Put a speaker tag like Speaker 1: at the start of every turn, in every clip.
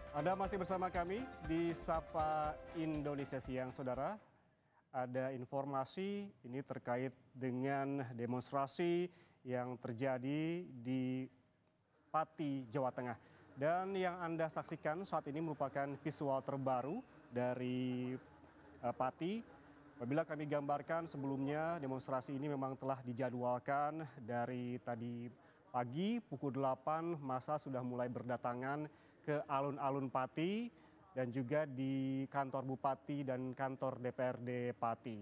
Speaker 1: Anda masih bersama kami di Sapa Indonesia Siang, Saudara. Ada informasi ini terkait dengan demonstrasi yang terjadi di Pati, Jawa Tengah. Dan yang Anda saksikan saat ini merupakan visual terbaru dari Pati. Apabila kami gambarkan sebelumnya demonstrasi ini memang telah dijadwalkan dari tadi pagi pukul 8 massa sudah mulai berdatangan ke alun-alun Pati dan juga di kantor Bupati dan kantor DPRD Pati.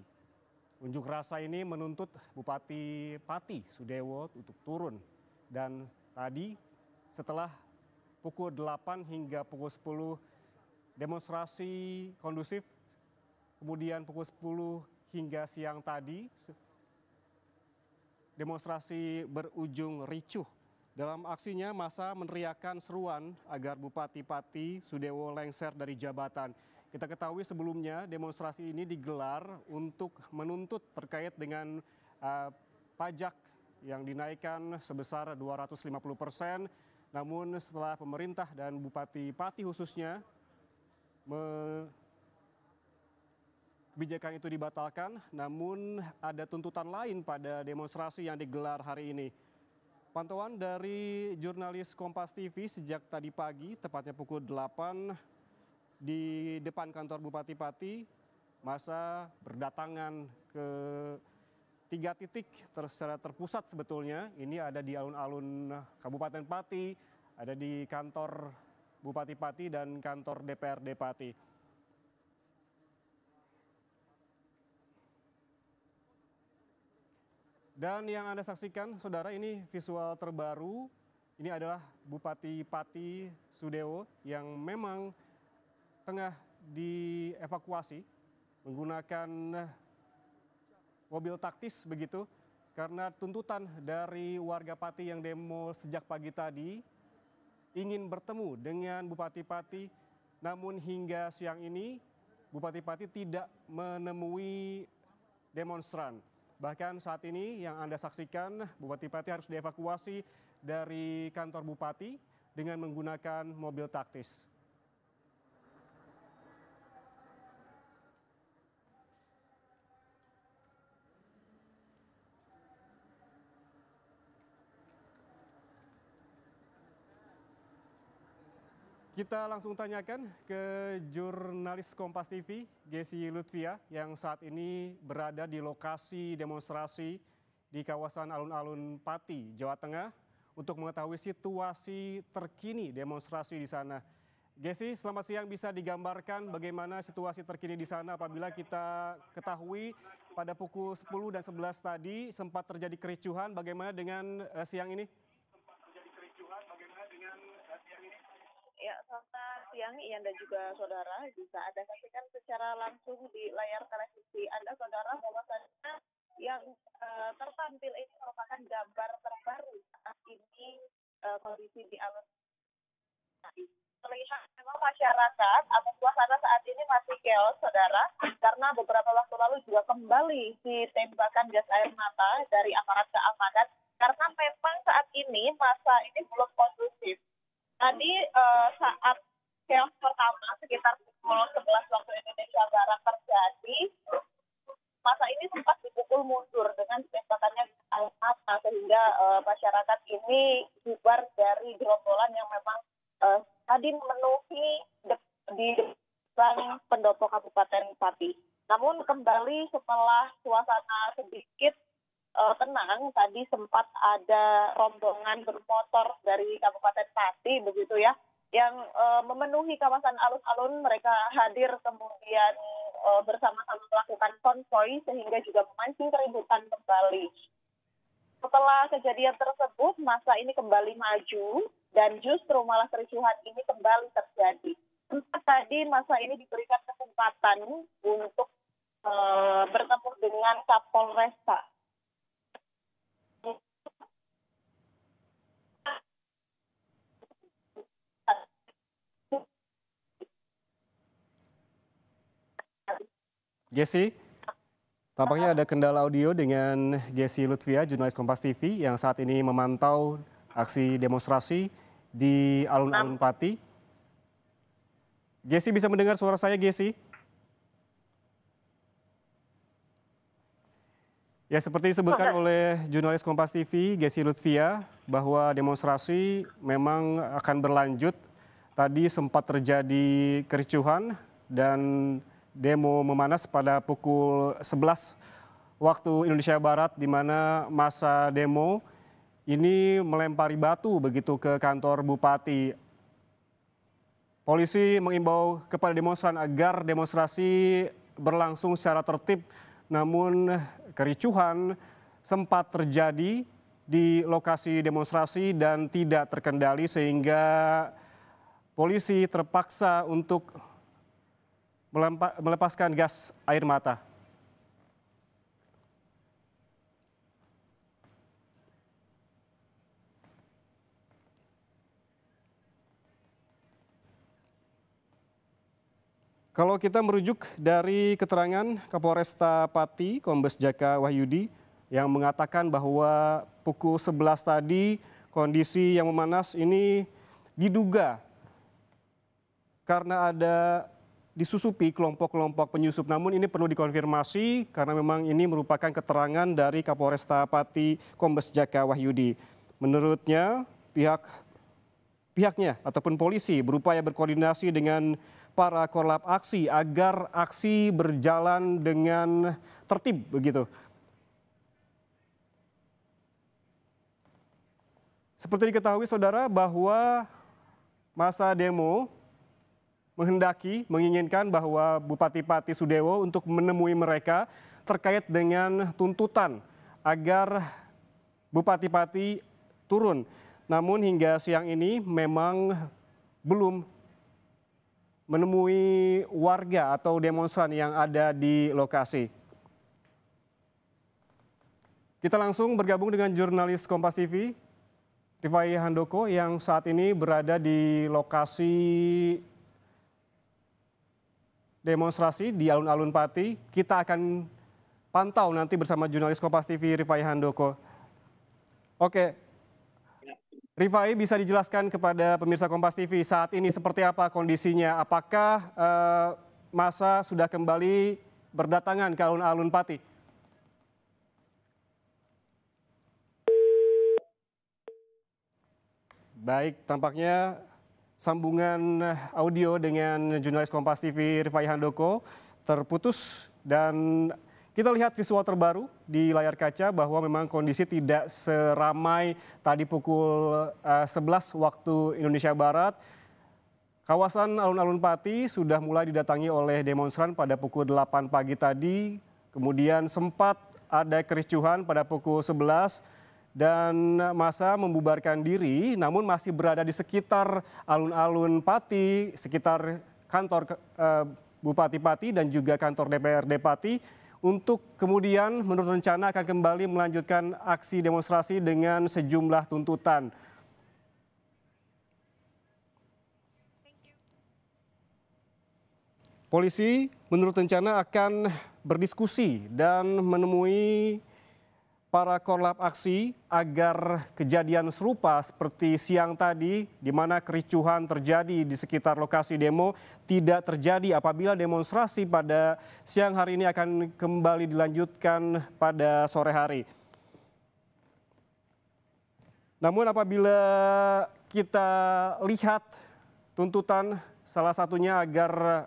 Speaker 1: Unjuk rasa ini menuntut Bupati Pati Sudewo untuk turun dan tadi setelah pukul 8 hingga pukul 10 demonstrasi kondusif, kemudian pukul 10 hingga siang tadi demonstrasi berujung ricuh. Dalam aksinya massa meneriakkan seruan agar Bupati Pati Sudewo lengser dari jabatan. Kita ketahui sebelumnya demonstrasi ini digelar untuk menuntut terkait dengan pajak yang dinaikkan sebesar 250%. Namun setelah pemerintah dan Bupati Pati khususnya kebijakan itu dibatalkan, namun ada tuntutan lain pada demonstrasi yang digelar hari ini. Pantauan dari jurnalis Kompas TV sejak tadi pagi, tepatnya pukul 8 di depan kantor Bupati Pati, massa berdatangan ke 3 titik secara terpusat sebetulnya. Ini ada di alun-alun Kabupaten Pati, ada di kantor Bupati Pati dan kantor DPRD Pati. Dan yang Anda saksikan, saudara, ini visual terbaru. Ini adalah Bupati Pati Sudewo yang memang tengah dievakuasi menggunakan mobil taktis begitu. Karena tuntutan dari warga Pati yang demo sejak pagi tadi ingin bertemu dengan Bupati Pati. Namun hingga siang ini Bupati Pati tidak menemui demonstran. Bahkan saat ini yang Anda saksikan, Bupati Pati harus dievakuasi dari kantor Bupati dengan menggunakan mobil taktis. Kita langsung tanyakan ke jurnalis Kompas TV, Gesi Lutfia, yang saat ini berada di lokasi demonstrasi di kawasan alun-alun Pati, Jawa Tengah, untuk mengetahui situasi terkini demonstrasi di sana. Gesi, selamat siang, bisa digambarkan bagaimana situasi terkini di sana apabila kita ketahui pada pukul 10 dan 11 tadi sempat terjadi kericuhan, bagaimana dengan siang ini?
Speaker 2: Ya, selamat siang Ian dan juga saudara. Bisa Anda saksikan secara langsung di layar televisi Anda, saudara, bahwasannya yang tertampil ini merupakan gambar terbaru saat ini kondisi di alun. Terlihat memang masyarakat atau suasana saat ini masih chaos, saudara, karena beberapa waktu lalu juga kembali ditembakkan gas air mata dari aparat keamanan karena memang saat ini masa ini belum kondusif. Tadi saat chaos pertama sekitar pukul 11 waktu Indonesia Barat terjadi, masa ini sempat dipukul mundur dengan tembakannya air mata sehingga masyarakat ini bubar dari gerombolan yang memang tadi memenuhi di depan pendopo Kabupaten Pati. Namun kembali setelah suasana sedikit tenang, tadi sempat ada rombongan bermotor dari Kabupaten Pati begitu ya, yang memenuhi kawasan alun-alun. Mereka hadir kemudian bersama-sama melakukan konvoy sehingga juga memancing keributan kembali. Setelah kejadian tersebut, massa ini kembali maju dan justru malah kericuhan ini kembali terjadi. Sempat tadi massa ini diberikan kesempatan untuk bertemu dengan Kapolresta.
Speaker 1: Gesi, tampaknya ada kendala audio dengan Gesi Lutfia, jurnalis Kompas TV yang saat ini memantau aksi demonstrasi di alun-alun Pati. Gesi bisa mendengar suara saya, Gesi? Ya, seperti disebutkan oleh jurnalis Kompas TV, Gesi Lutfia, bahwa demonstrasi memang akan berlanjut. Tadi sempat terjadi kericuhan dan demo memanas pada pukul 11 waktu Indonesia Barat, di mana massa demo ini melempari batu begitu ke kantor bupati. Polisi mengimbau kepada demonstran agar demonstrasi berlangsung secara tertib, namun kericuhan sempat terjadi di lokasi demonstrasi dan tidak terkendali sehingga polisi terpaksa untuk melepaskan gas air mata. Kalau kita merujuk dari keterangan Kapolresta Pati, Kombes Jaka Wahyudi, yang mengatakan bahwa pukul 11 tadi kondisi yang memanas ini diduga karena ada disusupi kelompok-kelompok penyusup. Namun ini perlu dikonfirmasi karena memang ini merupakan keterangan dari Kapolresta Pati, Kombes Jaka Wahyudi. Menurutnya pihaknya ataupun polisi berupaya berkoordinasi dengan para korlap aksi agar aksi berjalan dengan tertib begitu. Seperti diketahui saudara bahwa massa demo menginginkan bahwa Bupati Pati Sudewo untuk menemui mereka terkait dengan tuntutan agar Bupati Pati turun. Namun hingga siang ini memang belum menemui warga atau demonstran yang ada di lokasi. Kita langsung bergabung dengan jurnalis Kompas TV, Rifai Handoko, yang saat ini berada di lokasi demonstrasi di alun-alun Pati. Kita akan pantau nanti bersama jurnalis Kompas TV, Rifai Handoko. Oke. Rifai, bisa dijelaskan kepada pemirsa Kompas TV saat ini seperti apa kondisinya? Apakah massa sudah kembali berdatangan ke alun-alun Pati? Baik, tampaknya sambungan audio dengan jurnalis Kompas TV Rifai Handoko terputus dan kita lihat visual terbaru di layar kaca bahwa memang kondisi tidak seramai tadi pukul 11 waktu Indonesia Barat. Kawasan alun-alun Pati sudah mulai didatangi oleh demonstran pada pukul 8 pagi tadi. Kemudian sempat ada kericuhan pada pukul 11 dan massa membubarkan diri namun masih berada di sekitar alun-alun Pati, sekitar kantor Bupati Pati dan juga kantor DPRD Pati, untuk kemudian menurut rencana akan kembali melanjutkan aksi demonstrasi dengan sejumlah tuntutan. Polisi menurut rencana akan berdiskusi dan menemui para korlap aksi agar kejadian serupa seperti siang tadi di mana kericuhan terjadi di sekitar lokasi demo tidak terjadi apabila demonstrasi pada siang hari ini akan kembali dilanjutkan pada sore hari. Namun apabila kita lihat tuntutan salah satunya agar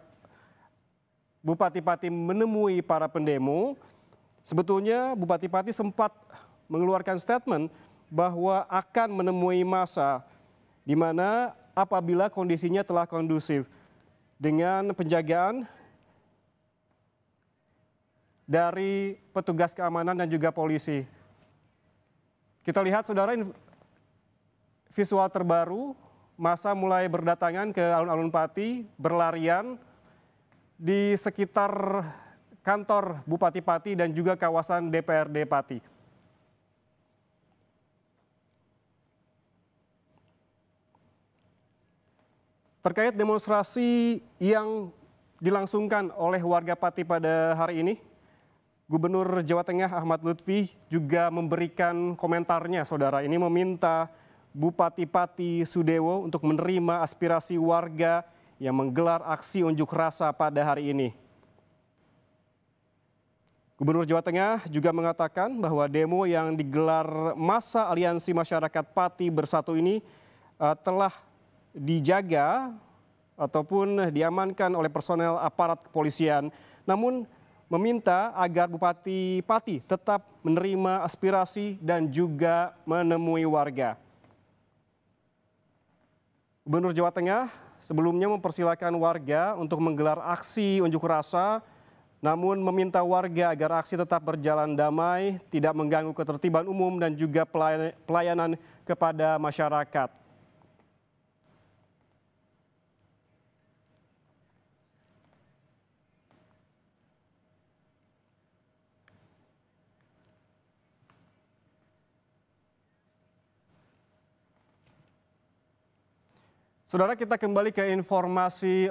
Speaker 1: Bupati Pati menemui para pendemo, sebetulnya Bupati Pati sempat mengeluarkan statement bahwa akan menemui massa di mana apabila kondisinya telah kondusif dengan penjagaan dari petugas keamanan dan juga polisi. Kita lihat saudara visual terbaru, massa mulai berdatangan ke alun-alun Pati, berlarian di sekitar kantor Bupati Pati dan juga kawasan DPRD Pati. Terkait demonstrasi yang dilangsungkan oleh warga Pati pada hari ini, Gubernur Jawa Tengah Ahmad Lutfi juga memberikan komentarnya, saudara. Ini meminta Bupati Pati Sudewo untuk menerima aspirasi warga yang menggelar aksi unjuk rasa pada hari ini. Gubernur Jawa Tengah juga mengatakan bahwa demo yang digelar masa Aliansi Masyarakat Pati Bersatu ini telah dijaga ataupun diamankan oleh personel aparat kepolisian. Namun meminta agar Bupati Pati tetap menerima aspirasi dan juga menemui warga. Gubernur Jawa Tengah sebelumnya mempersilahkan warga untuk menggelar aksi unjuk rasa, namun meminta warga agar aksi tetap berjalan damai, tidak mengganggu ketertiban umum dan juga pelayanan kepada masyarakat. Saudara, kita kembali ke informasi